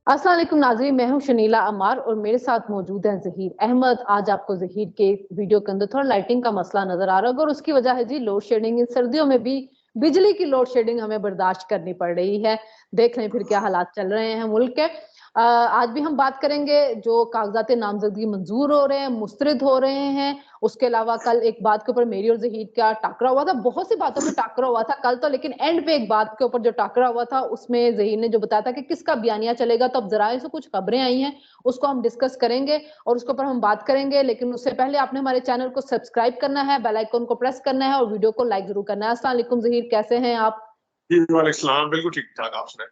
अस्सलाम वालेकुम नाज़रीन, मैं हूं शनीला अमार और मेरे साथ मौजूद है ज़हीर अहमद। आज आपको ज़हीर के वीडियो के अंदर थोड़ा लाइटिंग का मसला नजर आ रहा होगा और उसकी वजह है जी लोड शेडिंग। इन सर्दियों में भी बिजली की लोड शेडिंग हमें बर्दाश्त करनी पड़ रही है। देख लें फिर क्या हालात चल रहे हैं मुल्क के। आज भी हम बात करेंगे जो कागजात नामजदगी मंजूर हो रहे हैं, मुस्तरद हो रहे हैं। उसके अलावा कल एक बात के ऊपर मेरी और ज़हीर का टाकरा हुआ था, बहुत सी बातों पे टाकरा हुआ था कल तो, लेकिन एंड पे एक बात के ऊपर जो टाकरा हुआ था उसमें ज़हीर ने जो बताया था कि किसका बयानिया चलेगा, तो अब जराए से कुछ खबरें आई हैं, उसको हम डिस्कस करेंगे और उसके ऊपर हम बात करेंगे। लेकिन उससे पहले आपने हमारे चैनल को सब्सक्राइब करना है, बेल आइकन को प्रेस करना है और वीडियो को लाइक जरूर करना है। अस्सलाम वालेकुम ज़हीर, कैसे हैं आप? जी, वालेकुम सलाम, बिल्कुल ठीक-ठाक, आप सुनाएँ?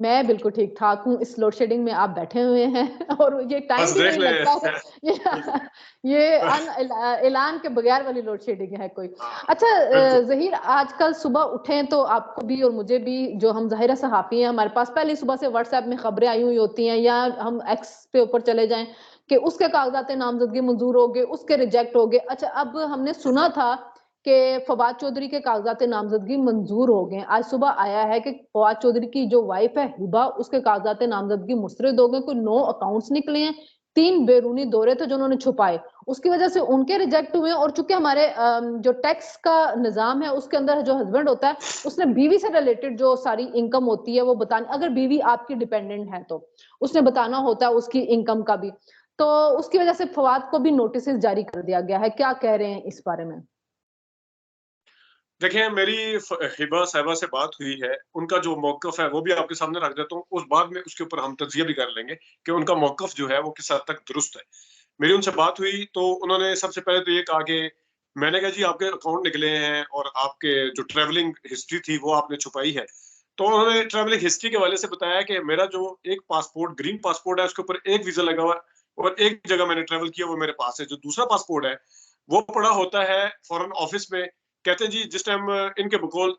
मैं बिल्कुल ठीक-ठाक हूँ। इस लोड शेडिंग में आप बैठे हुए हैं और ये टाइम बस भी देख नहीं लें लगता है। ये बिल्कुल। ये ऐलान के बगैर वाली लोड शेडिंग है कोई। हाँ, अच्छा बिल्कुल। ज़हीर, आजकल सुबह उठें तो आपको भी और मुझे भी, जो हम ज़ाहिर सहाफ़ी हैं, हमारे पास पहले सुबह से व्हाट्सएप में खबरें आई हुई होती हैं, या हम एक्स पे ऊपर चले जाएँ कि उसके कागज़ात नामज़दगी मंज़ूर हो गए, उसके रिजेक्ट हो गए। अच्छा, अब हमने हुँ, सुना हुँ। था कि फवाद चौधरी के कागज़ात नामज़दगी मंज़ूर हो गए। आज सुबह आया है कि फवाद चौधरी की जो वाइफ़ है हिबा, उसके कागज़ात नामज़दगी मुस्तरद हो गए। कोई 9 अकाउंट्स निकले हैं, 3 बैरूनी दौरे थे जो उन्होंने छुपाए, उसकी वजह से उनके रिजेक्ट हुए। और चूँकि हमारे जो टैक्स का निज़ाम है उसके अंदर जो हस्बैंड होता है, उसने बीवी से रिलेटेड जो सारी इनकम होती है वो बतानी, अगर बीवी आपकी डिपेंडेंट है तो उसने बताना होता है उसकी इनकम का भी। तो उसकी वजह से फवाद को भी नोटिसेस जारी कर दिया गया है। क्या कह रहे हैं इस बारे में? देखिए, मेरी हिबा साहिबा से बात हुई है, उनका जो मौक़िफ़ है, वो भी आपके सामने रख देता हूँ। उस बाद में उसके ऊपर हम तज्ज़िया भी कर लेंगे कि उनका मौक़िफ़ जो है, वो किस हद तक दुरुस्त है। मेरी उनसे बात हुई, तो उन्होंने सबसे पहले तो ये कहा कि मैंने कहा, "जी, आपके अकाउंट निकले हैं और आपके जो ट्रैवलिंग हिस्ट्री थी, वो आपने छुपाई है।" तो उन्होंने ट्रैवलिंग हिस्ट्री के हवाले से बताया कि मेरा जो एक पासपोर्ट, ग्रीन पासपोर्ट है, उसके ऊपर एक वीज़ा लगा हुआ है और एक जगह मैंने ट्रैवल किया, वो मेरे पास है। जो दूसरा पासपोर्ट है, वो पड़ा होता है फ़ॉरेन ऑफ़िस में। कहते हैं जी जिस टाइम इनके बकौल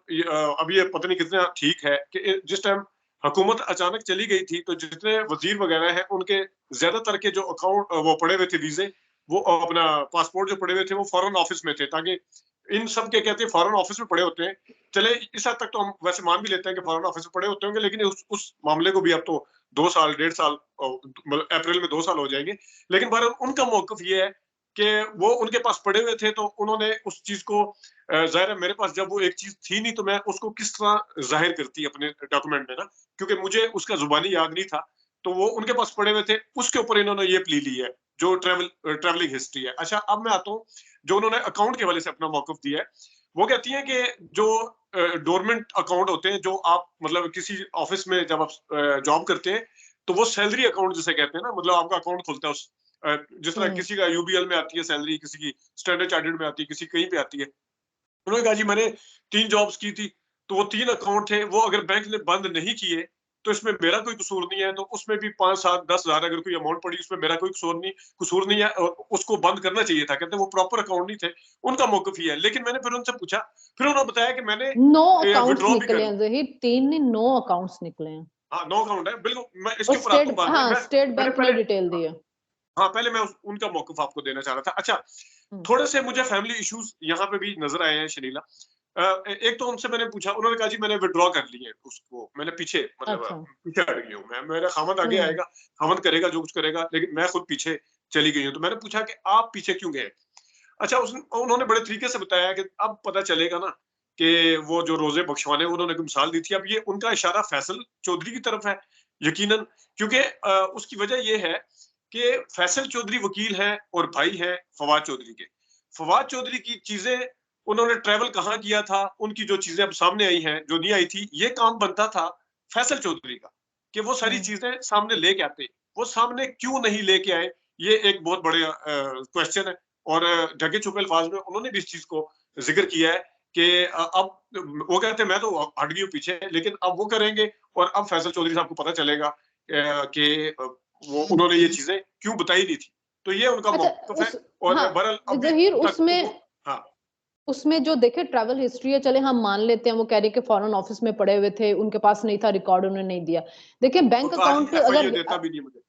अब ये पता नहीं कितना ठीक है कि जिस टाइम हुकूमत अचानक चली गई थी, तो जितने वज़ीर वग़ैरह हैं, उनके ज़्यादातर के जो अकाउंट वो पड़े हुए थे वीज़े, वो अपना पासपोर्ट जो पड़े हुए थे, वो फ़ॉरेन ऑफ़िस में थे, ताकि इन सब के कहते हैं फ़ॉरेन ऑफ़िस में पड़े होते हैं। चले इस हद तक तो हम वैसे मान भी लेते हैं कि फ़ॉरेन ऑफ़िस में पड़े होते होंगे, लेकिन उस मामले को भी अब तो 2 साल, डेढ़ साल मतलब अप्रैल में 2 साल हो जाएँगे। लेकिन बहरहाल उनका मौक़िफ़ ये है कि वो उनके पास पड़े हुए थे, तो उन्होंने उस चीज़ को ज़ाहिर है मेरे पास जब वो एक चीज़ थी नहीं, तो मैं उसको किस तरह ज़ाहिर करती अपने डॉक्यूमेंट में ना, क्योंकि मुझे उसका ज़ुबानी याद नहीं था, तो वो उनके पास पड़े हुए थे, उसके ऊपर इन्होंने ये प्ली ली है, जो ट्रैवलिंग हिस्ट्री है। अच्छा, अब मैं आता हूँ, जो उन्होंने अकाउंट के हवाले से अपना मौक़िफ़ दिया है, वो कहती हैं कि जो डोरमेंट अकाउंट होते हैं, जो आप मतलब किसी ऑफ़िस में जब आप जॉब करते हैं, तो वो सैलरी अकाउंट जिसे कहते हैं ना, मतलब आपका अकाउंट खुलता है जिस तरह हुँ। किसी का यूबीएल में आती है सैलरी, किसी की स्टैंडर्ड चार्टर्ड में आती है, किसी कहीं पे आती है। उन्होंने कहा जी मैंने 3 जॉब्स की थी, तो वो 3 अकाउंट थे, वो अगर बैंक ने बंद नहीं किए, तो इसमें मेरा कोई कसूर नहीं है, तो उसमें भी 5, 7, 10 हज़ार अगर कोई अमाउंट पड़ी, उसमें मेरा कोई कसूर नहीं है और उसको बंद करना चाहिए था। कहते हैं वो प्रॉपर अकाउंट नहीं थे, उनका मौक़िफ़ ये है। लेकिन मैंने फिर उनसे पूछा, फिर उन्होंने बताया कि मैंने 9 अकाउंट्स विथड्रॉ भी निकले कर हैं ज़हीर, 3 नहीं 9 अकाउंट्स निकले हैं। हाँ, 9 अकाउंट है, बिल्कुल, मैं और इसके ऊपर आता हूँ बाद में। स्टेट मैंने बैंक ने पहले डिटेल दी है। हाँ, पहले मैं उनका मौक़िफ़ आपको देना चाह रहा था। अच्छा, हुँ। थोड़े से मुझे फैमिली इश्यूज़ यहाँ पे भी नज़र आए हैं शलीला। एक तो उनसे मैंने पूछा, उन्होंने कहा जी मैंने विथड्रॉ कर ली है उसको, मैंने पीछे मतलब अच्छा। पीछे हट गई हूँ मैं, मेरा ख़ावंद आगे हुँ। आएगा, ख़ावंद करेगा जो कुछ करेगा, लेकिन मैं खुद पीछे चली गई हूँ। तो मैंने पूछा कि आप पीछे क्यों गए? अच्छा, उन्होंने बड़े तरीके से बताया कि अब पता चलेगा ना कि वो जो रोज़े बख्शवाने उन्होंने एक मिसाल दी थी, अब ये उनका इशारा फैसल चौधरी की तरफ है, यकीनन, क्योंकि उसकी वजह ये है कि फैसल चौधरी वकील हैं और भाई हैं फवाद चौधरी के। फवाद चौधरी की चीज़ें उन्होंने ट्रैवल कहाँ किया था, उनकी जो चीज़ें अब सामने आई हैं, जो नहीं आई थी, ये काम बनता था फैसल चौधरी का, कि वो सारी हुँ। चीज़ें सामने लेके आते। वो सामने क्यों नहीं लेके आए, ये एक बहुत बड़े क्वेश्चन है। और ढके-छुपे अल्फाज में उन्होंने भी इस चीज़ को ज़िक्र किया है कि अब वो कहते हैं मैं तो हट गई हूँ पीछे, लेकिन अब वो करेंगे और अब फैसल चौधरी साहब को पता चलेगा कि वो उन्होंने ये चीज़ें क्यों बताई नहीं थी। तो ये उनका अच्छा, मौक़िफ़ है उस और हाँ, बहरहाल अभी ज़हीर तक तो वो उसमें हाँ, उसमें जो देखिए ट्रैवल हिस्ट्री है, चले हम मान लेते हैं वो कह रही है कि फॉरेन ऑफिस में पड़े हुए थे, उनके पास नहीं था, रिकॉर्ड उन्होंने नहीं दिया। देखिए बैंक और कहा जी अकाउंट एफआईए अगर देता भी नहीं मुझे।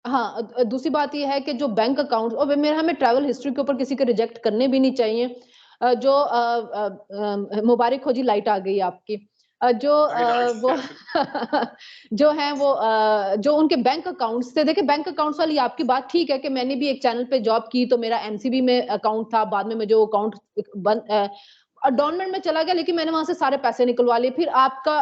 हाँ, दूसरी बात ये है कि जो बैंक अकाउंट और मेरा हमें ट्रैवल हिस्ट्री के ऊपर किसी के रिजेक्ट करने भी नहीं चाहिए। मुबारक हो जी, लाइट आ गई आपकी। वो जो है वो जो उनके बैंक अकाउंट्स थे, देखिए बैंक अकाउंट्स वाली आपकी बात ठीक है कि मैंने भी एक चैनल पे जॉब की तो मेरा एमसीबी में अकाउंट था, बाद में मुझे वो अकाउंट बंद डॉर्मेंट में चला गया, लेकिन मैंने वहां से सारे पैसे निकलवा लिए। फिर आपका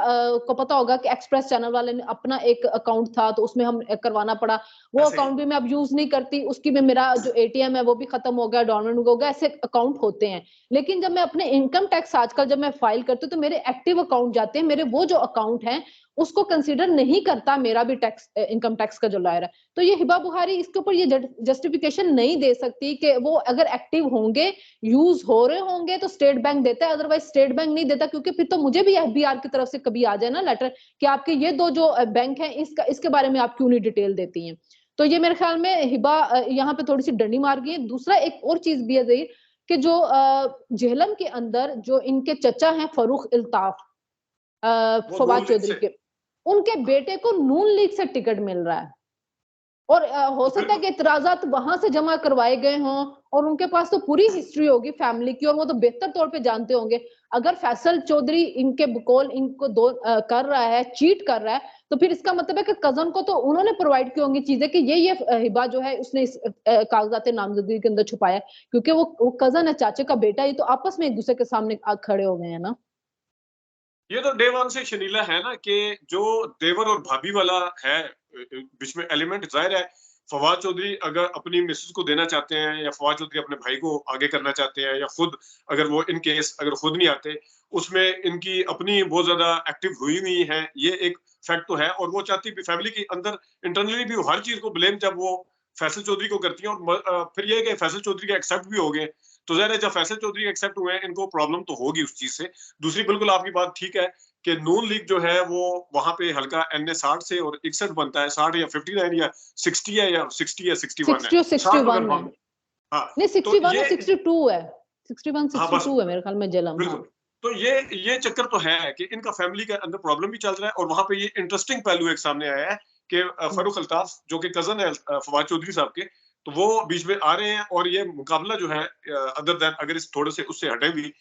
को पता होगा कि एक्सप्रेस चैनल वाले ने अपना एक अकाउंट था तो उसमें हम करवाना पड़ा, वो अकाउंट भी मैं अब यूज नहीं करती, उसकी में मेरा जो एटीएम है वो भी खत्म हो गया, डॉर्मेंट हो गया, ऐसे अकाउंट होते हैं। लेकिन जब मैं अपने इनकम टैक्स आजकल जब मैं फाइल करती हूँ तो मेरे एक्टिव अकाउंट जाते हैं, मेरे वो जो अकाउंट है उसको कंसीडर नहीं करता मेरा भी टैक्स, इनकम टैक्स का जो लॉयर है। तो ये हिबा बुखारी इसके ऊपर ये जस्टिफिकेशन नहीं दे सकती कि वो अगर एक्टिव होंगे, यूज हो रहे होंगे तो स्टेट बैंक देता है, अदरवाइज स्टेट बैंक नहीं देता, क्योंकि फिर तो मुझे भी एफबीआर की तरफ से कभी आ जाए ना लेटर कि आपके ये दो जो बैंक है इसके बारे में आप क्यों नहीं डिटेल देती हैं। तो ये मेरे ख्याल में हिबा यहाँ पे थोड़ी सी डंडी मार गई है। दूसरा एक और चीज भी है ज़हीर कि जो झेलम के अंदर जो इनके चचा हैं फरूख इल्ताफ, फवाद चौधरी के, उनके बेटे को नून लीग से टिकट मिल रहा है और हो सकता है कि इतराजात वहां से जमा करवाए गए हों और उनके पास तो पूरी हिस्ट्री होगी फैमिली की और वो तो बेहतर तौर पे जानते होंगे। अगर फैसल चौधरी इनके बकौल इनको कर रहा है, चीट कर रहा है, तो फिर इसका मतलब है कि कजन को तो उन्होंने प्रोवाइड की होंगी चीजें कि ये हिबा जो है उसने इस कागजात नामजदगी के अंदर छुपाया, क्योंकि वो कजन है, चाचे का बेटा, ये तो आपस में एक दूसरे के सामने खड़े हो गए हैं ना। ये तो डे वन से शनीला है ना कि जो देवर और भाभी वाला है बीच में एलिमेंट, जाहिर है फवाद चौधरी अगर अपनी मिसेस को देना चाहते हैं या फवाद चौधरी अपने भाई को आगे करना चाहते हैं या खुद अगर वो इन केस अगर खुद नहीं आते, उसमें इनकी अपनी बहुत ज्यादा एक्टिव हुई हुई है, ये एक फैक्ट तो है। और वो चाहती भी फैमिली के अंदर इंटरनली भी हर चीज को ब्लेम जब वो फैसल चौधरी को करती है और फिर ये कि फैसल चौधरी के एक्सेप्ट भी हो गए, तो ज़ाहिर है जब फैसल चौधरी एक्सेप्ट हुए हैं इनको प्रॉब्लम तो होगी उस चीज से। दूसरी बिल्कुल आपकी बात ठीक है कि नून लीग जो है वो वहां पे हल्का एनए 60 से और 61 बनता है, 60 या 59 या 60 है या 60 या 61 है, 61 है, हाँ नहीं 61 ये और 62 है, 61 हाँ बस 62 है मेरे ख्याल में जलम। हाँ बिल्कुल। तो ये चक्कर तो है कि इनका फैमिली के अंदर प्रॉब्लम भी चल रहा है और वहां पे ये इंटरेस्टिंग पहलू एक सामने आया है कि फरूख अल्ताफ जो कि कजन है फवाद चौधरी साहब के, तो वो बीच में आ रहे हैं और ये मुकाबला जो है अदर देन अगर इस थोड़े से उससे हटे भी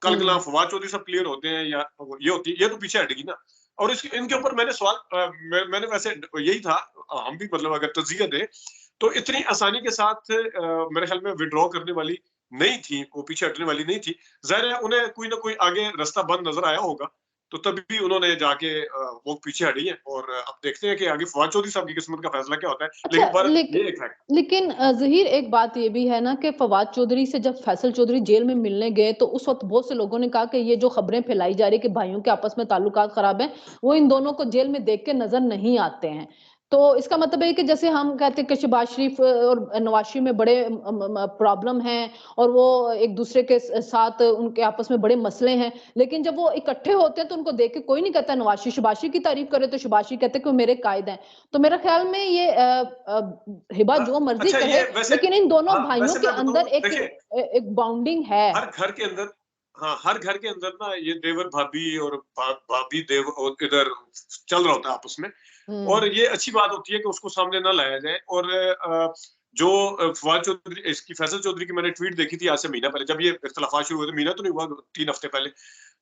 कल कला फवाद चौधरी सब क्लियर होते हैं या ये होती है, ये तो पीछे हटेगी ना। और इसके इनके ऊपर मैंने सवाल मैंने वैसे यही था, हम भी मतलब अगर तजिया दे तो इतनी आसानी के साथ मेरे ख्याल में विड्रॉ करने वाली नहीं थी, वो पीछे हटने वाली नहीं थी। ज़ाहिर है उन्हें कोई ना कोई आगे रास्ता बंद नजर आया होगा, तो तभी उन्होंने जाके वो पीछे हटी है और अब देखते हैं कि आगे फवाद चौधरी साहब की किस्मत का फैसला क्या होता है। अच्छा, लेकिन पर ये एक फैक्ट, लेकिन ज़हीर एक बात ये भी है ना कि फवाद चौधरी से जब फैसल चौधरी जेल में मिलने गए तो उस वक्त बहुत से लोगों ने कहा कि ये जो खबरें फैलाई जा रही कि भाइयों के आपस में ताल्लुकात खराब हैं, वो इन दोनों को जेल में देख के नजर नहीं आते हैं। तो इसका मतलब है कि जैसे हम कहते हैं कि शहबाज शरीफ और नवाज शरीफ में बड़े प्रॉब्लम है और वो एक दूसरे के साथ उनके आपस में बड़े मसले हैं, लेकिन जब वो इकट्ठे होते हैं तो उनको देख के कोई नहीं कहता नवाज शरीफ शहबाज शरीफ की तारीफ करे तो शहबाज शरीफ कहते हैं कि वो मेरे कायद हैं। तो मेरे ख्याल में ये हिबा जो मर्जी अच्छा कहे, लेकिन इन दोनों हाँ, भाइयों वैसे के मैं अंदर बताऊं, एक देखिए एक बाउंडिंग है। हर घर के अंदर, हाँ हर घर के अंदर ना ये देवर भाभी और भाभी देव और इधर चल रहा होता है आपस में, और ये अच्छी बात होती है कि उसको सामने ना लाया जाए। और जो फवाद चौधरी इसकी फैसल चौधरी की मैंने ट्वीट देखी थी आज से महीना पहले, जब ये इख्तलाफात शुरू हुए थे, महीना तो नहीं हुआ 3 हफ्ते पहले,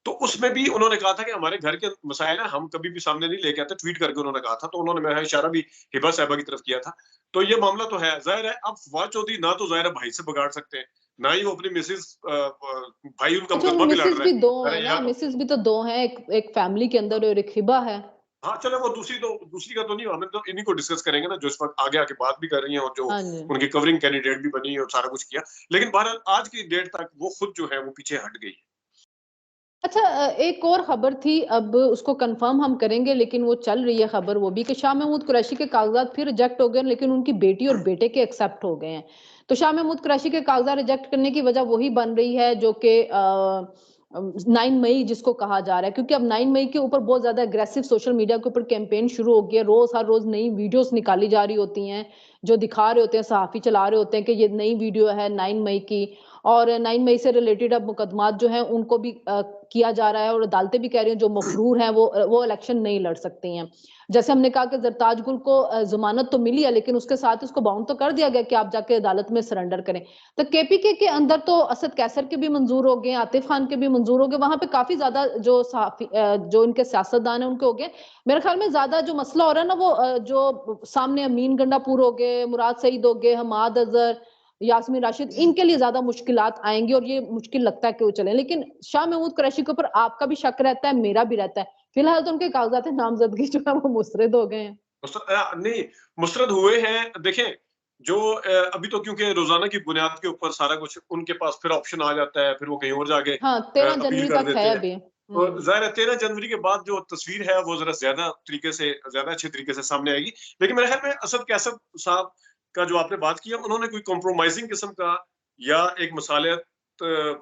तो उसमें भी उन्होंने कहा था कि हमारे घर के मसाइल है हम कभी भी सामने नहीं लेके आते, ट्वीट करके उन्होंने कहा था। तो उन्होंने मेरा इशारा भी हिबा साहिबा की तरफ किया था। तो ये मामला तो है, जाहिर है अब फवाद चौधरी ना तो जाहिर है भाई से बिगाड़ सकते हैं, ना ही वो अपनी मिसेज भाई उनका अच्छा, मुकदमा भी लड़ मिसेस रहा भी है, दो है अरे ना, यार मिसेस भी तो दो हैं, एक फैमिली के अंदर और एक हिबा है। हाँ चलो वो दूसरी का तो नहीं, हमें तो इन्हीं को डिस्कस करेंगे ना जो इस वक्त आगे आके बात भी कर रही हैं और जो हाँ जी। उनकी कवरिंग कैंडिडेट भी बनी और सारा कुछ किया। लेकिन बहरहाल आज की डेट तक वो खुद जो है वो पीछे हट गई है। अच्छा, एक और खबर थी, अब उसको कंफर्म हम करेंगे, लेकिन वो चल रही है खबर वो भी कि शाह महमूद कुरैशी के कागजात फिर रिजेक्ट हो गए, लेकिन उनकी बेटी और बेटे के एक्सेप्ट हो गए हैं। तो शाह महमूद कुरैशी के कागजात रिजेक्ट करने की वजह वही बन रही है जो कि 9 मई जिसको कहा जा रहा है, क्योंकि अब 9 मई के ऊपर बहुत ज्यादा अग्रेसिव सोशल मीडिया के ऊपर कैंपेन शुरू हो गया, रोज हर रोज नई वीडियोस निकाली जा रही होती हैं जो दिखा रहे होते हैं, सहाफ़ी चला रहे होते हैं कि ये नई वीडियो है 9 मई की और 9 मई से रिलेटेड अब मुकदमात जो हैं उनको भी किया जा रहा है और अदालतें भी कह रही हैं जो मफरूर हैं वो इलेक्शन नहीं लड़ सकती हैं। जैसे हमने कहा कि ज़रताज गुल को ज़मानत तो मिली है लेकिन उसके साथ उसको बाउंड तो कर दिया गया कि आप जाके अदालत में सरेंडर करें। तो केपीके के अंदर तो असद कैसर के भी मंजूर हो गए, आतिफ खान के भी मंजूर हो गए, वहां पे काफी ज्यादा जो इनके सियासतदान है उनके हो गए। मेरे ख्याल में ज्यादा जो मसला हो रहा है ना वो जो सामने अमीन गंडापुर हो गए, मुराद सईद हो गए, हमाद अजहर, यास्मीन राशिद, इनके लिए ज्यादा मुश्किलात आएंगी और ये मुश्किल लगता है कि वो चले। लेकिन शाह महमूद कुरैशी के ऊपर आपका भी शक रहता है, मेरा भी रहता है। फिलहाल तो उनके कागजात नामजदगी जो है वो मुस्तरद हो गए हैं। नहीं, मुस्तरद हुए हैं। देखें, जो अभी तो क्योंकि रोजाना की बुनियाद के ऊपर सारा कुछ उनके पास फिर ऑप्शन आ जाता है, फिर वो कहीं और जाके हाँ, 13 अपील जनवरी कर तक है देते हैं। अभी। तो जाहिर है 13 जनवरी के बाद जो तस्वीर है वो जरा ज्यादा अच्छे तरीके से सामने आएगी। लेकिन मेरे ख्याल में असद कैसर साहब का जो आपने बात की है, उन्होंने कोई कॉम्प्रोमाइजिंग किस्म का या एक मसालियत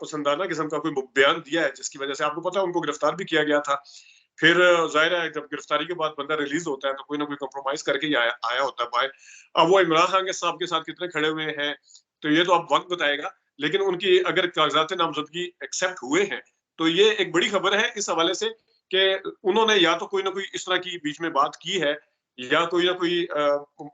पसंदाना किस्म का कोई बयान दिया है, जिसकी वजह से आपको पता है उनको गिरफ्तार भी किया गया था। फिर ज़ाहिर है जब गिरफ्तारी के बाद बंदा रिलीज होता है तो कोई ना कोई कॉम्प्रोमाइज करके ही आया होता है बाहर। अब वो इमरान खान के साहब के साथ कितने खड़े हुए हैं तो ये तो अब वक्त बताएगा। लेकिन उनकी अगर कागजात नामजदगी एक्सेप्ट हुए हैं तो ये एक बड़ी खबर है इस हवाले से कि उन्होंने या तो कोई ना कोई इस तरह की बीच में बात की है या कोई ना कोई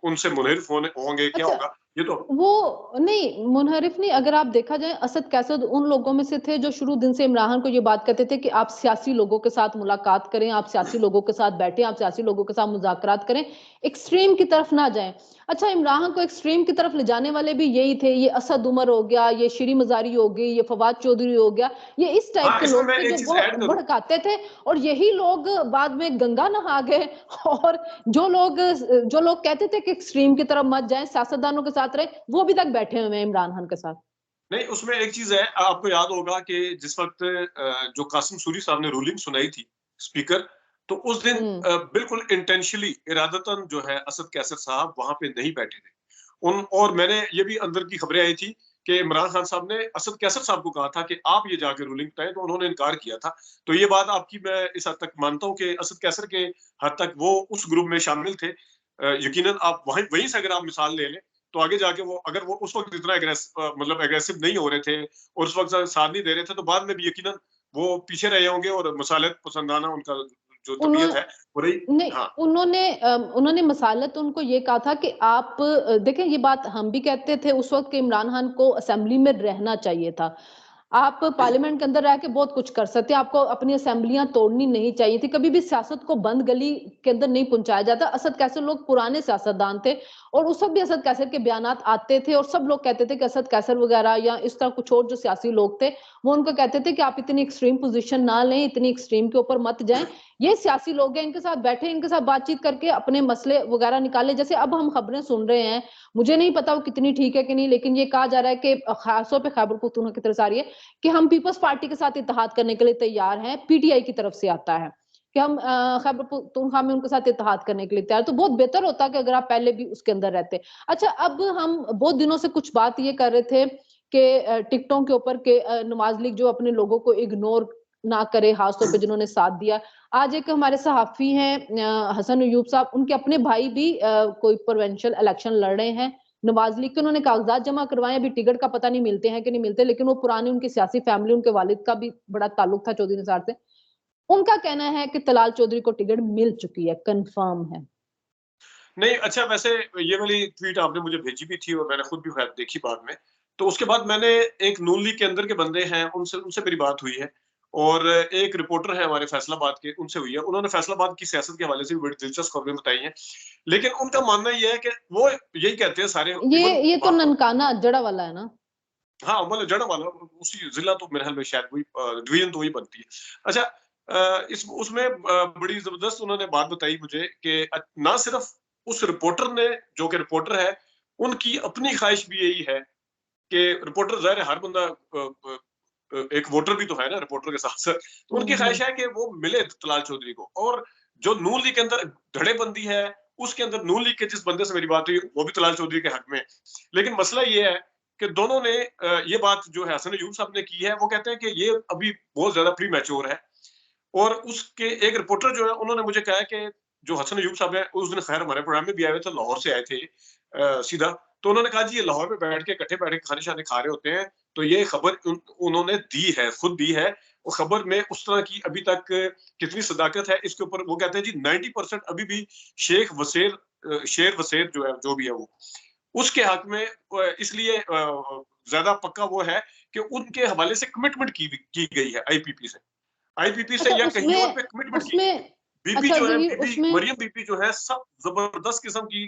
उनसे मुनहरिफ होंगे, क्या अच्छा, होगा ये तो। वो नहीं, मुनहरिफ नहीं, अगर आप देखा जाए असद कैसर उन लोगों में से थे जो शुरू दिन से इमरान खान को ये बात कहते थे कि आप सियासी लोगों के साथ मुलाकात करें, आप सियासी लोगों के साथ बैठें, आप सियासी लोगों के साथ मुज़ाकरात करें, एक्सट्रीम की तरफ ना जाएं। अच्छा, इमरान खान को एक्सट्रीम की तरफ ले जाने वाले भी यही थे, ये असद उमर हो गया, ये शीरी मज़ारी हो गई, ये फवाद चौधरी हो गया, ये इस टाइप हाँ, के इसमें लोग मैं थे एक जो चीज बहुत ऐड करूं। भड़काते थे और यही लोग बाद में गंगा नहा गए। और जो लोग कहते थे कि एक्सट्रीम की तरफ मत जाएं, सियासतदानों के साथ रहे, वो अभी तक बैठे हुए हैं इमरान खान के साथ। नहीं, उसमें एक चीज है, आपको याद होगा कि जिस वक्त जो कासिम सूरी साहब ने रूलिंग सुनाई थी स्पीकर, तो उस दिन हम्म। बिल्कुल इंटेंशनली इरादतन जो है असद कैसर साहब वहां पे नहीं बैठे थे। और मैंने ये भी अंदर की खबरें आई थी कि इमरान खान साहब ने असद कैसर साहब को कहा था कि आप ये जाके रूलिंग बताएं, तो उन्होंने इनकार किया था। तो ये बात आपकी मैं इस हद तक मानता हूँ कि असद कैसर के हद तक वो उस ग्रुप में शामिल थे। यकीनन आप वहीं से अगर आप मिसाल ले लें तो आगे जाके वो अगर वो उस वक्त इतना मतलब एग्रेसिव नहीं हो रहे थे और उस वक्त साथ नहीं दे रहे थे तो बाद में भी यकीनन वो पीछे रहे होंगे और मसालत पसंदाना उनका जो तबीयत है वो रही। नहीं, हाँ, उन्होंने मसालत उनको ये कहा था कि आप देखें, ये बात हम भी कहते थे उस वक्त कि इमरान खान को असेंबली में रहना चाहिए था। आप पार्लियामेंट के अंदर रह के बहुत कुछ कर सकते हैं, आपको अपनी असेंबलियां तोड़नी नहीं चाहिए थी। कभी भी सियासत को बंद गली के अंदर नहीं पहुंचाया जाता। असद कैसर लोग पुराने सियासतदान थे और उस वक्त भी असद कैसर के बयानात आते थे और सब लोग कहते थे कि असद कैसर वगैरह या इस तरह कुछ और जो सियासी लोग थे वो उनको कहते थे कि आप इतनी एक्सट्रीम पोजीशन ना लें, इतनी एक्सट्रीम के ऊपर मत जाएं। ये सियासी लोग हैं, इनके साथ बैठे, इनके साथ बातचीत करके अपने मसले वगैरह निकाले। जैसे अब हम खबरें सुन रहे हैं, मुझे नहीं पता वो कितनी ठीक है कि नहीं, लेकिन ये कहा जा रहा है कि खासतौर पर खैबर पख्तूनख्वा की तरफ से आ रही है कि हम पीपल्स पार्टी के साथ इत्तेहाद करने के लिए तैयार हैं। पीटीआई की तरफ से आता है कि हम खैबर पख्तूनख्वा में उनके साथ इत्तेहाद करने के लिए तैयार। तो बहुत बेहतर होता कि अगर आप पहले भी उसके अंदर रहते। अच्छा, अब हम बहुत दिनों से कुछ बात ये कर रहे थे कि टिकटों के ऊपर के नवाज लीग जो अपने लोगों को इग्नोर ना करे, खासतौर पे जिन्होंने साथ दिया। आज एक हमारे सहाफी हैं हसन अयूब साहब, उनके अपने भाई भी कोई प्रोविंशियल इलेक्शन लड़ रहे हैं नवाज लीग के। उन्होंने कागजात जमा करवाए, अभी टिकट का पता नहीं मिलते हैं कि नहीं मिलते, लेकिन वो पुरानी उनकी सियासी फैमिली, उनके वालिद का भी बड़ा ताल्लुक था चौधरी निसार से। उनका कहना है कि तलाल चौधरी को टिकट मिल चुकी है, कंफर्म है। नहीं, अच्छा, वैसे ये वाली ट्वीट आपने मुझे भेजी भी थी और मैंने खुद भी खैर देखी बाद में। तो उसके बाद मैंने एक नून लीग के अंदर के बंदे हैं, उनसे उनसे मेरी बात हुई है और एक रिपोर्टर है हमारे फैसलाबाद के, उनसे हुई है। उन्होंने फैसलाबाद की सियासत के हवाले से भी बड़ी दिलचस्प खबरें बताई हैं। लेकिन उनका मानना ये है कि वो यही कहते हैं सारे, इवन ये तो ननकाना अजड़ा वाला है ना? हाँ, मतलब जड़ा वाला उसी जिला तो मेरे ख्याल में शायद वही डिवीजन तो वही बनती है। अच्छा, इस उसमें बड़ी ज़बरदस्त उन्होंने बात बताई मुझे कि ना सिर्फ़ उस रिपोर्टर ने, जो कि रिपोर्टर है, उनकी अपनी ख़्वाहिश भी यही है कि रिपोर्टर, ज़ाहिर है हर बंदा एक वोटर भी तो है ना रिपोर्टर के साथ-साथ। तो उनकी ख़्वाहिश है कि वो मिले तलाल चौधरी को। और जो नून लीग के अंदर धड़ेबंदी है, उसके अंदर नून लीग के जिस बंदे से मेरी बात हुई, वो भी तलाल चौधरी के हक में है। लेकिन मसला ये है कि दोनों ने ये बात जो है हसन अयूब साहब ने की है, वो कहते हैं कि ये अभी बहुत ज़्यादा प्रीमैच्योर है। और उसके एक रिपोर्टर जो है, उन्होंने मुझे कहा है कि जो हसन अयूब साहब हैं, उस दिन खैर हमारे प्रोग्राम में भी आए हुए थे, लाहौर से आए थे। सीधा। तो उन्होंने कहा जी ये लाहौर में बैठ के इकट्ठे बैठ के खाने शाने खा रहे होते हैं, तो ये खबर उन्होंने दी है, खुद दी है। वो खबर में उस तरह की अभी तक कितनी सदाकत है इसके ऊपर वो कहते हैं जी 90% अभी भी शेर वसेर जो है, जो भी है वो उसके हक में इसलिए ज्यादा पक्का वो है कि उनके हवाले से कमिटमेंट की गई है आईपीपी से अच्छा या कहीं और उसमें पे कमिटमेंट की गई है। उसमें बीबी अच्छा जो है, ज़हीर बीबी उसमें मरियम बीबी जो है सब जबरदस्त किस्म की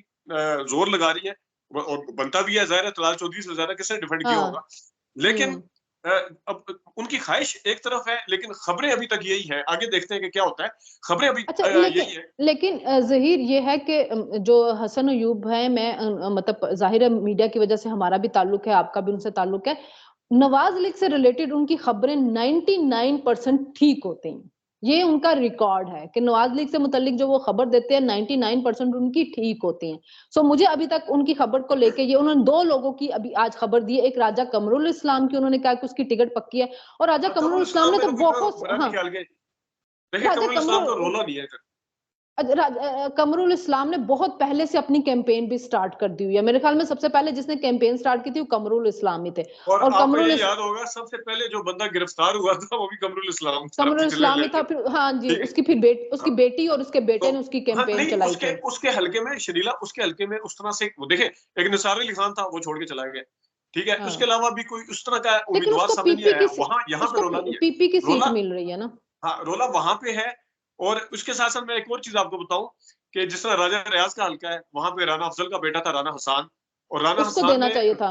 जोर लगा रही है और बनता भी है, जाहिर है तलाल चौधरी से ज्यादा किसने डिफेंड किया हाँ, होगा। लेकिन हुँ। अब उनकी ख्वाहिश एक तरफ है, लेकिन खबरें अभी तक यही है, आगे देखते हैं कि क्या होता है। खबरें अभी अच्छा यही है। लेकिन ज़हीर ये है कि जो हसन अय्यूब हैं मैं मतलब ज़ाहिर है मीडिया की वज़ह से हमारा भी ताल्लुक है, आपका भी उनसे ताल्लुक है। नवाज़ लीग से रिलेटेड उनकी खबरें 99% ठीक होती हैं। ये उनका रिकॉर्ड है कि नवाज़ लीग से मुतल्लिक जो वो खबर देते हैं 99% उनकी ठीक होती हैं। सो मुझे अभी तक उनकी खबर को लेके ये उन्होंने 2 लोगों की अभी आज खबर दी है। एक राजा कमरुल इस्लाम की उन्होंने कहा कि उसकी टिकट पक्की है और राजा कमरुल कमरुल इस्लाम इस्लाम ने में तो तो कोई बहुत मेरा नहीं हाँ, ख्याल के देखिए राजा कमरुल इस्लाम का कमरुल रोला नहीं है इधर। कमरुल इस्लाम ने बहुत पहले से अपनी कैंपेन भी स्टार्ट कर दी हुई है। मेरे ख्याल में सबसे पहले जिसने कैंपेन स्टार्ट की थी वो कमरुल इस्लाम ही थे और और आपको ये याद होगा सबसे पहले जो बंदा गिरफ्तार हुआ था वो भी कमरुल इस्लाम था, कमरुल पिछले इस्लाम ही था इलेक्शन। फिर हाँ जी, ठीक है। उसकी हाँ, बेटी और उसके तो बेटे ने उसकी हाँ कैंपेन नहीं चलाई उसके थी। उसके हलके में शरीला उसके हलके में उस तरह से वो देखे एक निसार अली खान था, वो छोड़ के चला गया। ठीक है, उसके हाँ, अलावा भी कोई उस तरह का लेकिन उम्मीदवार सामने नहीं आया। वहां यहाँ पे रोला नहीं है। पीपी की सीट रोला मिल रही है ना? हाँ, रोला वहां पे है। और उसके साथ साथ मैं एक और चीज आपको बताऊं कि जिस तरह राजा रियाज का हल्का है, वहां पे राना अफजल का बेटा था राना हसान, और राना उसको हसान देना ने चाहिए था।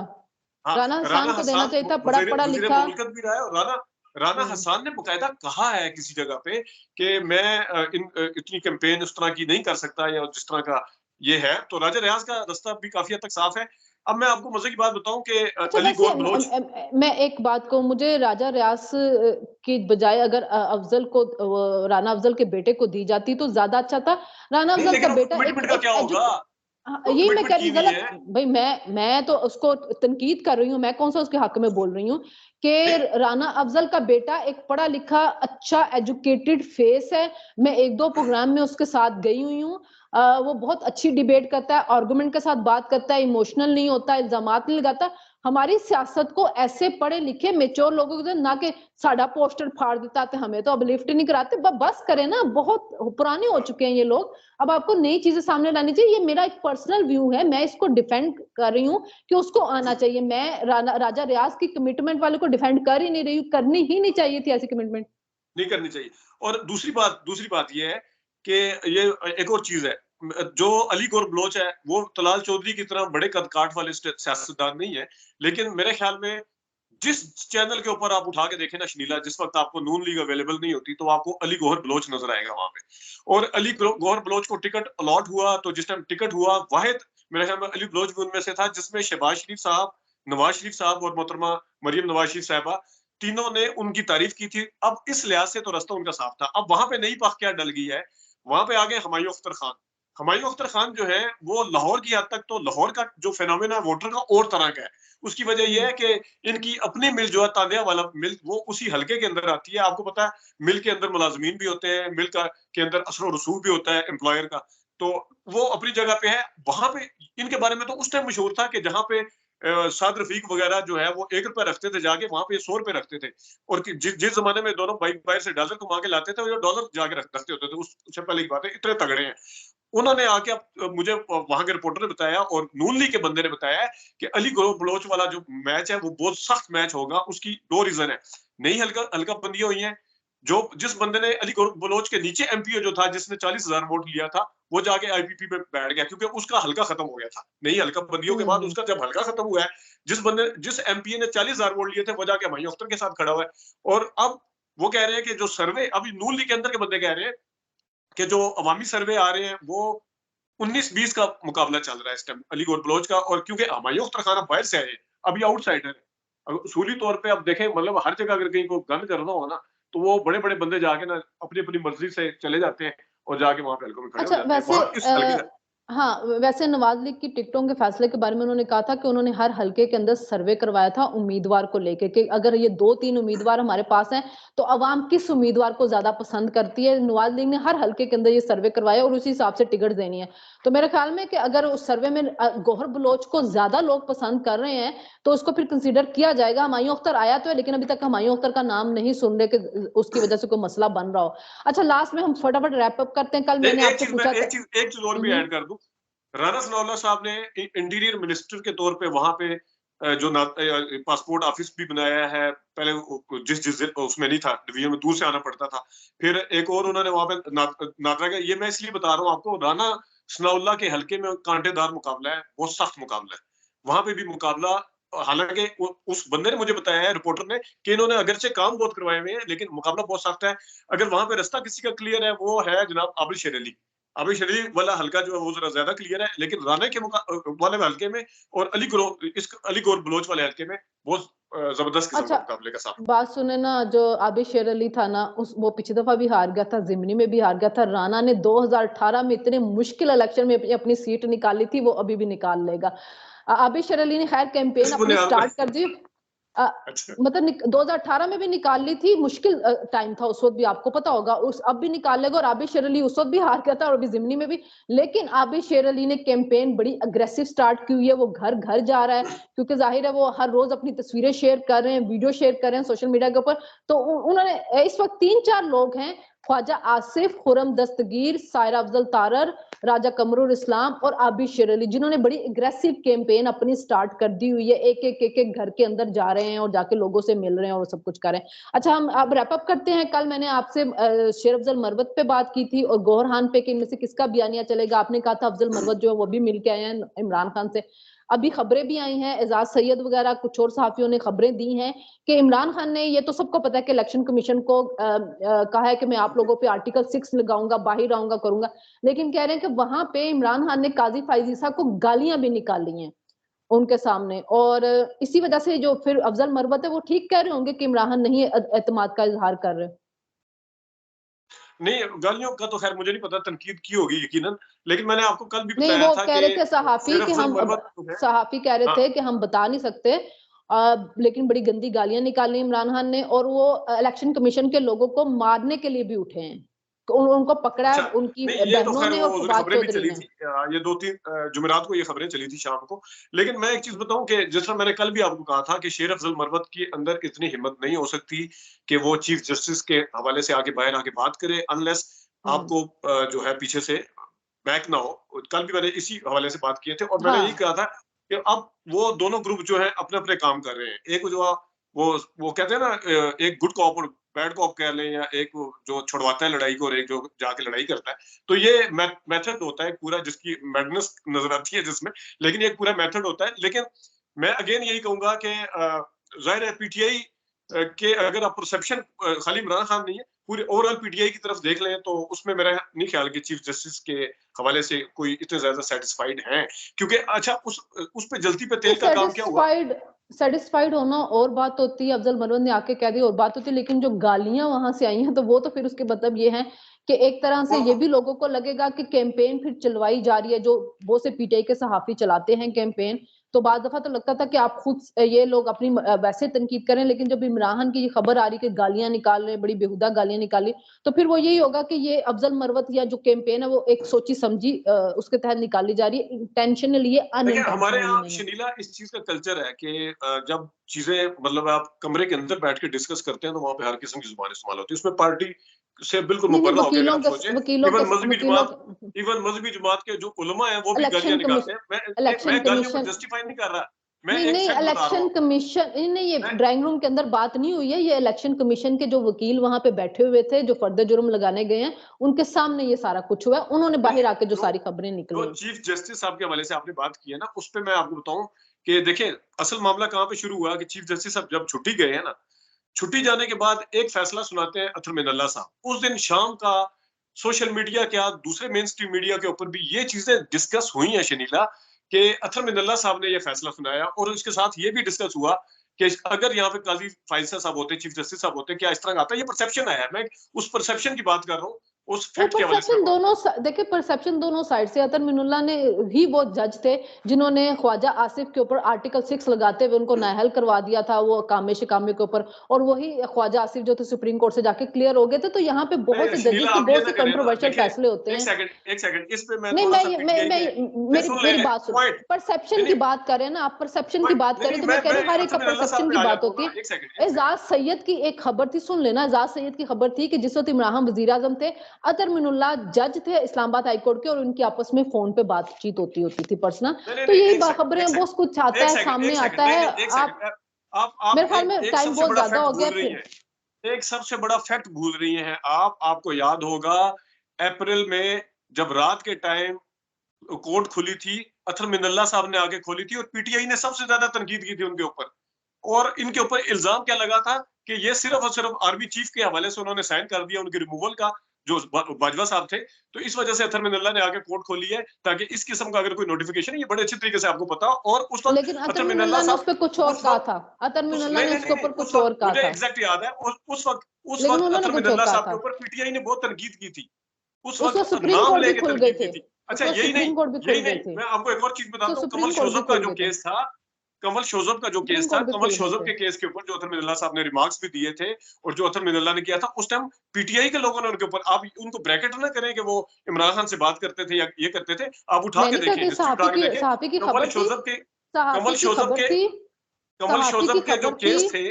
हाँ, राना राना हसान को देना हसान चाहिए था, बड़ा वज़ीर पढ़ा वज़ीर लिखा मुमलिकत भी रहा है, और राना राना हुँ। हसान ने बाकायदा कहा है किसी जगह पे कि मैं इतनी कैंपेन उस तरह की नहीं कर सकता या जिस तरह का ये है। तो राजा रियाज का रास्ता भी काफ़ी हद तक साफ है। अब मैं आपको मज़े की बात बताऊँ कि अच्छा अली वैसे गौर बलोच मैं एक बात कहूँ मुझे राजा रियास की बजाय अगर अफ़ज़ल को राना अफ़ज़ल के बेटे को दी जाती तो ज़्यादा अच्छा था। राना नहीं, अफ़ज़ल का लेकिन वो बेटा एक कमिटमेंट का एक क्या एजु होगा? हाँ, वो यही मैं कमिटमेंट कह रही की हूँ नहीं गलत है। भई मैं तो उसको तनकीद कर रही हूँ, मैं कौन-सा उसके हक में बोल रही हूँ कि नहीं, राना अफ़ज़ल का बेटा एक पढ़ा-लिखा अच्छा एजुकेटेड फेस है। मैं 1-2 प्रोग्राम में उसके साथ गई हुई हूँ। वो बहुत अच्छी डिबेट करता है, आर्गुमेंट के साथ बात करता है, इमोशनल नहीं होता, इल्ज़ामात नहीं लगाता। हमारी सियासत को ऐसे पढ़े-लिखे मैच्योर लोगों को ना कि साडा पोस्टर फाड़ देता ते हमें तो अब लिफ्ट नहीं कराते। बस करें ना, बहुत पुराने हो चुके हैं ये लोग। अब आपको नई चीज़ें सामने लानी चाहिए। ये मेरा एक पर्सनल व्यू है, मैं इसको डिफेंड कर रही हूँ कि उसको आना चाहिए। मैं राजा रियाज़ की कमिटमेंट वाले को डिफेंड कर ही नहीं रही हूँ, करनी ही नहीं चाहिए थी ऐसी कमिटमेंट। नहीं करनी चाहिए। और दूसरी बात ये है कि ये एक और चीज़ है। जो अली गौर बलोच है, वो तलाल चौधरी की तरह बड़े कद-काठ वाले सियासतदान नहीं है। लेकिन मेरे ख्याल में जिस चैनल के ऊपर आप उठा के देखें ना शनीला, जिस वक़्त आपको नून लीग अवेलेबल नहीं होती, तो आपको अली गौहर बलोच नज़र आएगा वहाँ पे। और अली गौहर बलोच को टिकट अलॉट हुआ, तो जिस टाइम टिकट हुआ, वाहिद मेरे ख्याल में अली बलोच भी उनमें से था, जिसमें शहबाज शरीफ साहब, नवाज़ शरीफ साहब और मोहतरमा मरियम नवाज़ शरीफ साहिबा, तीनों ने उनकी तारीफ की थी। अब इस लिहाज से तो रास्ता उनका साफ था। अब वहाँ पे नई पख क्या डल गई है, वहाँ पे आ गए हुमायूं अख्तर खान। हुमायूं अख्तर खान जो है, वो लाहौर की हद तक तो लाहौर का जो फिनोमेना है वोटर का और तरह का है। उसकी वजह ये हुँ। है कि इनकी अपनी मिल जो है तांदिया वाला मिल, वो उसी हलके के अंदर आती है। आपको पता है मिल के अंदर मुलाजमीन भी होते हैं, मिल का के अंदर असर रसूख भी होता है एम्प्लॉयर का। तो वो अपनी जगह पे है। वहां पे इनके बारे में तो उस टाइम मशहूर था कि जहां पे साद रफीक वगैरह जो है वो ₹1 रखते थे जाके, वहां पे ₹100 रखते थे। और जिस जमाने में दोनों भाई बाहर से डॉलर कमा के लाते थे, वो डॉलर जाके रखते होते थे। उससे पहले की बात है, इतने तगड़े हैं। उन्होंने आके मुझे वहां के रिपोर्टर ने बताया और नून लीग के बंदे ने बताया कि अली बलोच वाला जो मैच है वो बहुत सख्त मैच होगा। उसकी 2 रीजन है। नई हल्का हल्का बंदियां हुई हैं। जो जिस बंदे ने अली बलोच के नीचे एमपीओ जो था, जिसने 40,000 वोट लिया था, वो जाके आईपीपी में बैठ गया क्योंकि उसका हल्का खत्म हो गया था। नई हल्का बंदियों के बाद हुँ। उसका जब हल्का खत्म हुआ है, जिस एमपीए ने 40,000 वोट लिए थे, वो जाके हुमायूं अख्तर के साथ खड़ा हुआ है। और अब वो कह रहे हैं कि जो सर्वे अभी नून लीग के अंदर के बंदे कह रहे हैं कि जो अवामी सर्वे आ रहे हैं, वो 19-20 का मुकाबला चल रहा है इस टाइम अली गौर बलोच का। और क्योंकि हुमायूं अख्तर खान बाहर से आए हैं, अभी आउटसाइडर है। उसूली तौर पे अब देखें, मतलब हर जगह अगर कहीं को गन करना हो ना, तो वो बड़े-बड़े बंदे जाके ना अपनी-अपनी मर्ज़ी से चले जाते हैं और जाके वहाँ पे हलकों में खड़े हो अच्छा जाते हैं। वैसे वहाँ इस हलके का हाँ, वैसे नवाज़ लीग की टिकटों के फैसले के बारे में उन्होंने कहा था कि उन्होंने हर हलके के अंदर सर्वे करवाया था उम्मीदवार को लेके कि अगर ये 2-3 उम्मीदवार हमारे पास हैं, तो अवाम किस उम्मीदवार को ज़्यादा पसंद करती है। नवाज़ लीग ने हर हलके के अंदर ये सर्वे करवाया और उसी हिसाब से टिकट देनी है। तो मेरे ख्याल में कि अगर उस सर्वे में गौहर बलोच को ज़्यादा लोग पसंद कर रहे हैं, तो उसको फिर कंसीडर किया जाएगा। हुमायूं अख्तर आया तो है, लेकिन अभी तक हुमायूं अख्तर का नाम नहीं सुन रहे कि उसकी वजह से कोई मसला बन रहा हो। अच्छा, लास्ट में हम फटाफट रैप अप करते हैं। कल मैंने एक आपसे चीज मैं पूछा था। एक चीज और भी ऐड कर दूं। राणा सनाउल्लाह साहब ने इंटीरियर मिनिस्टर के तौर पे वहां पे जो पासपोर्ट ऑफिस भी बनाया है। पहले जिस जिस उसमें नहीं था, डिवीजन में दूर से आना पड़ता था। फिर एक और उन्होंने वहां पे नादरा का, ये मैं इसलिए बता रहा हूँ आपको, राणा सनाउल्लाह के हल्के में कांटेदार मुकाबला है, बहुत सख्त मुकाबला है वहां पे भी मुकाबला। हालांकि उस बंदे ने मुझे बताया है, रिपोर्टर ने, कि इन्होंने अगरचे काम बहुत करवाए हुए हैं, लेकिन मुकाबला बहुत सख्त है। अगर वहां पे रास्ता किसी का क्लियर है, वो है जनाब आबिद शेर अली। अभी शरीफ वाला हल्का जो है वो जरा ज्यादा क्लियर है, लेकिन राणे के वाले हल्के में और अली गौर बलोच वाले हल्के में बहुत जबरदस्त किस्म का अच्छा, मुकाबले का सामना। बात सुने ना, जो आबिद शेर अली था ना, उस वो पिछली दफा भी हार गया था, जिमनी में भी हार गया था। राणा ने 2018 में इतने मुश्किल इलेक्शन में अपनी सीट निकाली थी, वो अभी भी निकाल लेगा। आबिद शेर अली ने खैर कैंपेन इस अपनी बुनियाद स्टार्ट कर पर दी। अ, अच्छा। मतलब 2018 में भी निकाल ली थी, मुश्किल टाइम था उस वक्त भी, आपको पता होगा। उस अब भी निकाल लेगा, और आबिद शेर अली उस वक्त भी हार गया था और अभी जिमनी में भी। लेकिन आबिद शेर अली ने कैंपेन बड़ी अग्रेसिव स्टार्ट की हुई है, वो घर घर जा रहा है, क्योंकि जाहिर है वो हर रोज अपनी तस्वीरें शेयर कर रहे हैं, वीडियो शेयर कर रहे हैं सोशल मीडिया के ऊपर। तो उन्होंने इस वक्त 3-4 लोग हैं, ख्वाजा आसिफ, खुरम दस्तगीर, सायरा अफजल तारर, राजा कमरुल इस्लाम और आबिद शेर अली, जिन्होंने बड़ी एग्रेसिव कैंपेन अपनी स्टार्ट कर दी हुई है। एक घर के अंदर जा रहे हैं और जाके लोगों से मिल रहे हैं और सब कुछ कर रहे हैं। अच्छा, हम अब रैप अप करते हैं। कल मैंने आपसे शेर अफजल मरवत पे बात की थी और गौहर पे कि इनमें से किसका बयानिया चलेगा। आपने कहा था अफजल मरवत जो है वो भी मिल के आए हैं इमरान खान से। अभी खबरें भी आई हैं, एजाज सैयद वगैरह कुछ और सहाफियों ने खबरें दी हैं कि इमरान खान ने, ये तो सबको पता है कि इलेक्शन कमीशन को कहा है कि मैं आप लोगों पे आर्टिकल 6 लगाऊंगा, बाहर आऊंगा, करूंगा। लेकिन कह रहे हैं कि वहां पे इमरान खान ने काजी फाइज ईसा को गालियां भी निकाली हैं उनके सामने। और इसी वजह से जो फिर अफजल मरवत है, वो ठीक कह रहे होंगे कि इमरान खान नहीं एतमाद का इजहार कर रहे। नहीं, गालियों का तो खैर मुझे नहीं पता, तनकीद की होगी यकीनन। लेकिन मैंने आपको कल भी नहीं, बताया वो था कह कि रहे थे सहाफी शेर कि अफजल हम मरवत जो है। सहाफी कह रहे हाँ, थे कि हम बता नहीं सकते। लेकिन बड़ी गंदी गालियां निकाली इमरान खान ने, और वो इलेक्शन कमीशन के लोगों को मारने के लिए भी उठे हैं। उनको पकड़ा है अच्छा। उनकी नहीं, ये तो बहनों खैर ने वो और उस दिन फवाद खबरें भी चौधरी चली ने। थी। ये 2-3 जुमेरात को ये खबरें चली थी शाम को। लेकिन मैं एक चीज बताऊं कि जिस तरह मैंने कल भी आपको कहा था कि शेर अफजल मरवत के अंदर इतनी हिम्मत नहीं हो सकती कि वो चीफ जस्टिस के हवाले से आगे बाहर आके बात करे, अनलेस हम्म। आपको जो है पीछे से बैक ना हो। कल भी मैंने इसी हवाले से बात किए थे और मैंने यही हाँ, कहा था कि अब वो दोनों ग्रुप जो है अपने अपने काम कर रहे हैं। एक जो वो कहते हैं ना, एक गुड कॉप और बैड कॉप कह लें, या एक जो छुड़वाता है लड़ाई को और एक जो जाके लड़ाई करता है। तो ये मेथड होता है पूरा, जिसकी मैडनेस नजर आती है जिसमें, लेकिन ये पूरा मेथड होता है। लेकिन मैं अगेन यही कहूंगा कि जाहिर है पीटीआई के अगर आप परसेप्शन खाली इमरान खान नहीं है, पूरे ओवरऑल पीटीआई की तरफ देख लें, तो उसमें मेरा नहीं ख्याल कि चीफ जस्टिस के हवाले से कोई इतने ज्यादा सेटिस्फाइड हैं। क्योंकि अच्छा, उस पे जल्दी पे तेल का काम क्या हुआ। सेटिस्फाइड सेटिस्फाइड होना और बात होती है, अफजल मरवत ने आके कह दी और बात होती है, लेकिन जो गालियां वहां से आई हैं, तो वो तो फिर उसके मतलब ये है कि एक तरह से वो ये भी लोगों को लगेगा कि कैंपेन फिर चलवाई जा रही है, जो वो से पीटीआई के सहाफी चलाते हैं कैंपेन। तो बाद दफा तो लगता था कि आप खुद ये लोग अपनी वैसे तनकीद करें, लेकिन जब इमरान खान की ये खबर आ रही कि गालियां निकाल रहे हैं, बड़ी बेहुदा गालियां निकाली, तो फिर वो यही होगा कि ये अफजल मरवत या जो कैंपेन है वो एक सोची समझी उसके तहत निकाली जा रही है, इंटेंशनली है, देखिए, हमारे अनइंटेंशनली यहाँ नहीं है। शनीला इस चीज का कल्चर है कि जब चीजें, मतलब आप कमरे के अंदर बैठ के डिस्कस करते हैं, तो वहां पे हर किस्म की जुबान इस्तेमाल होती है। उसमें पार्टी से बिल्कुल नहीं नहीं, मुबर्रा होकर अगर आप सोचें, वकीलों इवन मजहबी जमात के जो उलमा है वो भी गालियां इलेक्शन निकालते हैं। इलेक्शन मैं गालियों को कमीशन जस्टिफाई नहीं कर रहा, मैं नहीं एक नहीं, फैक्ट बता रहा हूँ इलेक्शन आपको। कमीशन नहीं नहीं, ये मैं ड्राइंग रूम के अंदर बात नहीं हुई है। ये इलेक्शन कमीशन के जो वकील वहां पे बैठे हुए थे, जो फर्द जुर्म लगाने गए हैं, उनके सामने ये सारा कुछ हुआ है। उन्होंने बाहर आके जो जो सारी खबरें जो निकली हैं। चीफ जस्टिस साहब के हवाले से आपने बात की है ना, उस पे मैं आपको बताऊं कि देखिए, असल मामला कहाँ पे शुरू हुआ कि चीफ जस्टिस साहब जब छुट्टी गए हैं ना, छुट्टी जाने के बाद एक फैसला सुनाते हैं अतर मिनल्ला साहब। उस दिन शाम का सोशल मीडिया क्या, दूसरे मेन स्ट्रीम मीडिया के ऊपर भी ये चीजें डिस्कस हुई हैं शनीला, कि अतर मिनल्ला साहब ने ये फैसला सुनाया। और उसके साथ ये भी डिस्कस हुआ कि अगर यहाँ पे काजी फाइजा साहब होते, चीफ जस्टिस साहब होते, क्या इस तरह आता है। ये परसेप्शन आया है, मैं उस परसेप्शन की बात कर रहा हूँ। उस फैक्ट के हवाले से देखिए परसेप्शन दोनों साइड से। अतर मिनुल्लाह ने ही वो जज थे जिन्होंने ख्वाजा आसिफ के ऊपर आर्टिकल 6 लगाते हुए उनको नाअहल करवा दिया था वो कामे शिकामे के ऊपर, और वही ख्वाजा आसिफ जो थे सुप्रीम कोर्ट से जाके क्लियर हो गए थे। तो यहाँ पे बहुत से जजेस के बहुत से कंट्रोवर्शियल फैसले होते हैं। एक सेकंड इस पे मैं नहीं, थोड़ा सा मेरी बात सुनो। परसेप्शन की बात करें ना आप, परसेप्शन की बात करें तो मैं कह रही हूँ हर एक का परसेप्शन की बात होती है। एजाज सैयद की एक खबर थी, सुन लेना, एजाज सैयद की खबर थी कि जिस वक्त इमरान खान वजीर आजम थे, अतर मिनुल्लाह जज थे इस्लामाबाद हाईकोर्ट के, और उनकी आपस में फोन पे बातचीत होती थी पर्सनल। तो यही खबरें वो कुछ आता है सामने आता है। आप मेरे ख्याल में टाइम बहुत ज्यादा हो गया। फिर एक सबसे बड़ा फैक्ट भूल रही हैं आप। आपको याद होगा अप्रैल में जब रात के टाइम कोर्ट खुली थी, अतर मिनुल्लाह साहब ने आगे खोली थी और पीटीआई ने सबसे ज्यादा तनकीद की थी उनके ऊपर। और इनके ऊपर इल्जाम क्या लगा था कि ये सिर्फ और सिर्फ आर्मी चीफ के हवाले से उन्होंने साइन कर दिया उनके रिमूवल का, जो बाजवा साहब थे। तो इस वजह से अतर मिनुल्लाह ने आगे कोर्ट खोली है ताकि इस किस्म का अगर कोई नोटिफिकेशन है, ये बड़े अच्छे तरीके से आपको पता। और उस वक्त लेकिन अतर मिनुल्लाह ने उस पे कुछ और कहा था। अतर मिनुल्लाह ने उसके ऊपर कुछ और कहा था, मुझे एग्जैक्ट याद है। उस वक्त अतर मिनुल्लाह साहब के ऊपर पीटीआई ने बहुत तनकीद की थी। उस वक्त सुप्रीम कोर्ट भी खुल गए थे। अच्छा यही नहीं, मैं आपको एक और चीज बताता हूँ। कमल शोजब का जो केस था, कमल शोजब के केस के ऊपर जो अतर मिनुल्लाह साहब ने रिमार्क्स भी दिए थे और जो अतर मिनुल्लाह ने किया था, उस टाइम पीटीआई के लोगों ने उनके ऊपर, आप उनको ब्रैकेट ना करें कि वो इमरान खान से बात करते थे या ये करते थे। आप उठा के देखिए, कमल शोजब के जो केस थे,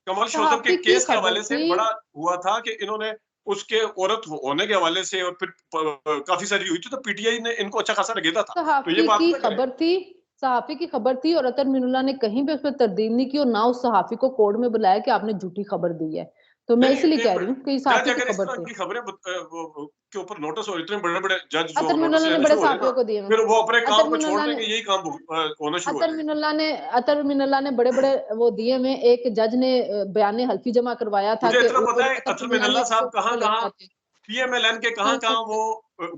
कमल शोजब के केस के हवाले से बड़ा हुआ था कि इन्होंने उसके औरत होने के हवाले से और फिर काफी सारी हुई थी, तो पीटीआई ने इनको अच्छा खासा लगेता था। तो ये बात की खबर थी, सहाफी की खबर थी, और अतर मिनुल्लाह ने कहीं पे उस पर तरदीद नहीं की और ना उस सहाफी को कोर्ट में बुलाया कि आपने झूठी खबर दी है। तो मैं इसलिए कह रही हूँ कि सहाफी की खबर थी। खबरें के ऊपर नोटिस और इतने बड़े-बड़े जज जो अतर मिनुल्लाह ने बड़े सहाफियों को दिए, फिर वो अपने काम को छोड़ देंगे, यही काम होना शुरू हो जाएगा। अतर मिनुल्लाह ने बड़े-बड़े वो दिए में एक जज ने बयान हल्फी जमा करवाया था कि इतना पता है अतर मिनुल्लाह साहब कहां-कहां पीएमएलएन के कहां-कहां वो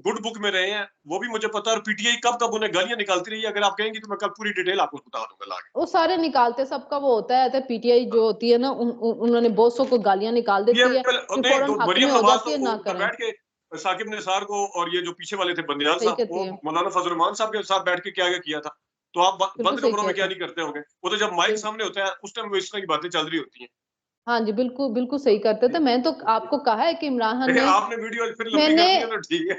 गुड बुक में रहे हैं, वो भी मुझे पता है। और पीटीआई कब उन्हें गालियां निकालती रही है, अगर आप कहेंगी तो मैं कल पूरी डिटेल आपको बता दूंगा लाके। वो सारे निकालते, सबका वो होता है। तो पीटीआई जो होती है ना, उन्होंने बहुत सौ को गालियां निकाल देती है, फौरन हक में हो जाती है, ना करें। बैठ के साकिब निसार को और ये जो पीछे वाले थे बंदियाल साहब को, मौलाना फजल रहमान साहब के साथ बैठ के क्या किया था। तो आप बंद कमरों में क्या नहीं करते होंगे, वो तो जब माइक सामने होता है उस टाइम वो इस तरह की बातें चल रही होती हैं। हाँ जी, बिल्कुल बिल्कुल सही करते थे। मैं तो आपको कहा है कि इमरान खान ने, आपने वीडियो फिर लंबी कर दी है तो ठीक है।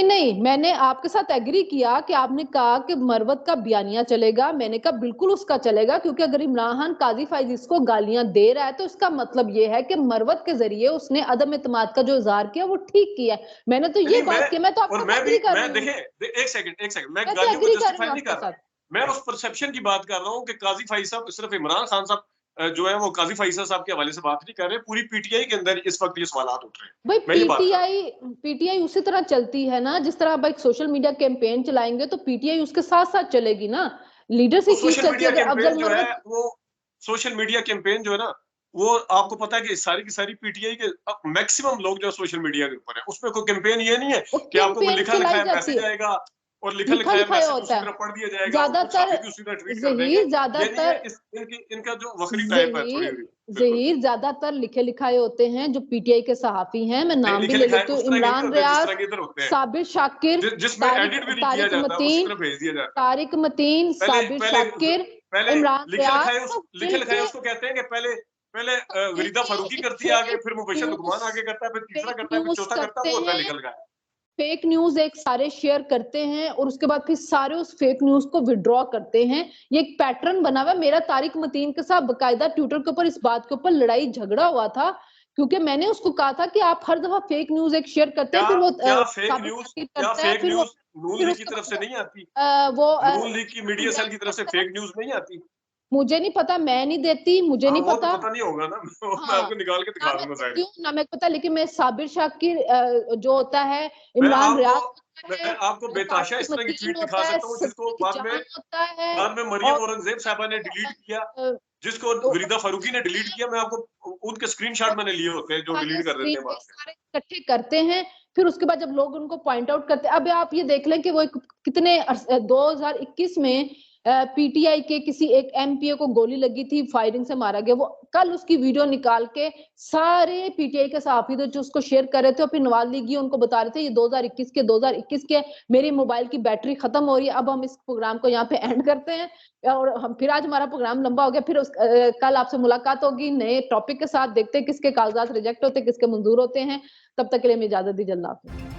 नहीं, मैंने आपके साथ एग्री किया कि आपने कहा कि मरवत का बयानिया चलेगा। मैंने कहा बिल्कुल उसका चलेगा, क्योंकि अगर इमरान खान काजी फैज इसको गालियां दे रहा है तो इसका मतलब ये है कि मरवत के जरिए उसने अदम इत्मीनाद का जो इजहार किया वो ठीक किया। मैंने तो ये बात की, मैं तो आपको एग्री कर रही हूं। देखिए एक सेकंड, मैं गालियों को जस्टिफाई नहीं कर रहा, मैं उस परसेप्शन की बात कर रहा हूं कि काजी फैज साहब सिर्फ इमरान खान साहब जो है वो काजी फैसल साहब के हवाले से बात नहीं कर रहे, पूरी पीटीआई के अंदर इस वक्त ये सवाल उठ रहे हैं। भाई पीटीआई उसी तरह चलती है ना, जिस तरह आप एक सोशल मीडिया कैंपेन चलाएंगे तो पीटीआई उसके साथ साथ चलेगी ना। लीडरशिप चीज चलती है। अगर अफजल मरवत, वो सोशल मीडिया कैंपेन जो है ना, वो आपको पता है कि सारी की सारी पीटीआई के मैक्सिमम लोग जो सोशल मीडिया के ऊपर है, उसमें कोई कैंपेन ये नहीं है कि आपको लिखा लिखाया मैसेज आएगा और लिखा लिखाया मैसेज उसी तरह पढ़ दिया जाएगा, इनका जो वक्री टाइप है ज़हीर ज्यादातर लिखे लिखाए होते हैं जो पीटीआई के सहाफी हैं। मैं नाम भी ले लेती हूँ, इमरान रियाज, साबिर शाकिर, तारिक मतीन, साबिर शाकिर, इमरान रियाज। लिखे लिखाए उसको कहते हैं कि पहले वरीदा फारूकी करती है आगे, फिर मुबशर लुकमान आगे करता है, फिर तीसरा करता है, फिर चौथा करता है, वो होता है लिखा लिखाया। फेक न्यूज एक सारे शेयर करते हैं और उसके बाद फिर सारे उस फेक न्यूज को विड्रॉ करते हैं। ये एक पैटर्न बना हुआ है। मेरा तारिक मतीन के साथ बकायदा ट्विटर के ऊपर इस बात के ऊपर लड़ाई झगड़ा हुआ था, क्योंकि मैंने उसको कहा था कि आप हर दफा फेक न्यूज एक शेयर करते हैं, फिर वो फेक न्यूज नून लीग की तरफ से नहीं आती, वो नून लीग की मीडिया सेल की तरफ से फेक न्यूज नहीं आती। मुझे नहीं पता, मैं नहीं देती, मुझे नहीं पता, तो पता नहीं होगा ना। मैं आपको निकाल के दिखा दूंगा साइड ना, मैं पता, लेकिन मैं साबिर शाकिर जो होता है, इमरान रियाज, मैं आपको बेताशा इस तरह की ट्वीट दिखा सकता हूँ जिसको बाद में मरियम औरंगजेब साहबा ने डिलीट किया, जिसको वरीदा फारूकी ने डिलीट किया। मैं आपको उनके स्क्रीनशॉट मैंने लिए होते हैं जो डिलीट कर देते हैं बाद में, इकट्ठे करते हैं। फिर उसके बाद जब लोग उनको पॉइंट आउट करते हैं, अब आप ये देख लें कि वो कितने 2021 में पीटीआई के किसी एक एमपीए को गोली लगी थी, फायरिंग से मारा गया, वो कल उसकी वीडियो निकाल के सारे पीटीआई के सहाफी जो उसको शेयर कर रहे थे और फिर नवाज लीगी उनको बता रहे थे ये 2021 के मेरी मोबाइल की बैटरी खत्म हो रही है, अब हम इस प्रोग्राम को यहाँ पे एंड करते हैं। और हम फिर आज हमारा प्रोग्राम लंबा हो गया, फिर कल आपसे मुलाकात होगी नए टॉपिक के साथ, देखते हैं किसके कागजात रिजेक्ट होते, किसके मंजूर होते हैं। तब तक के लिए हमें इजाजत दीजिए, अल्लाह हाफिज।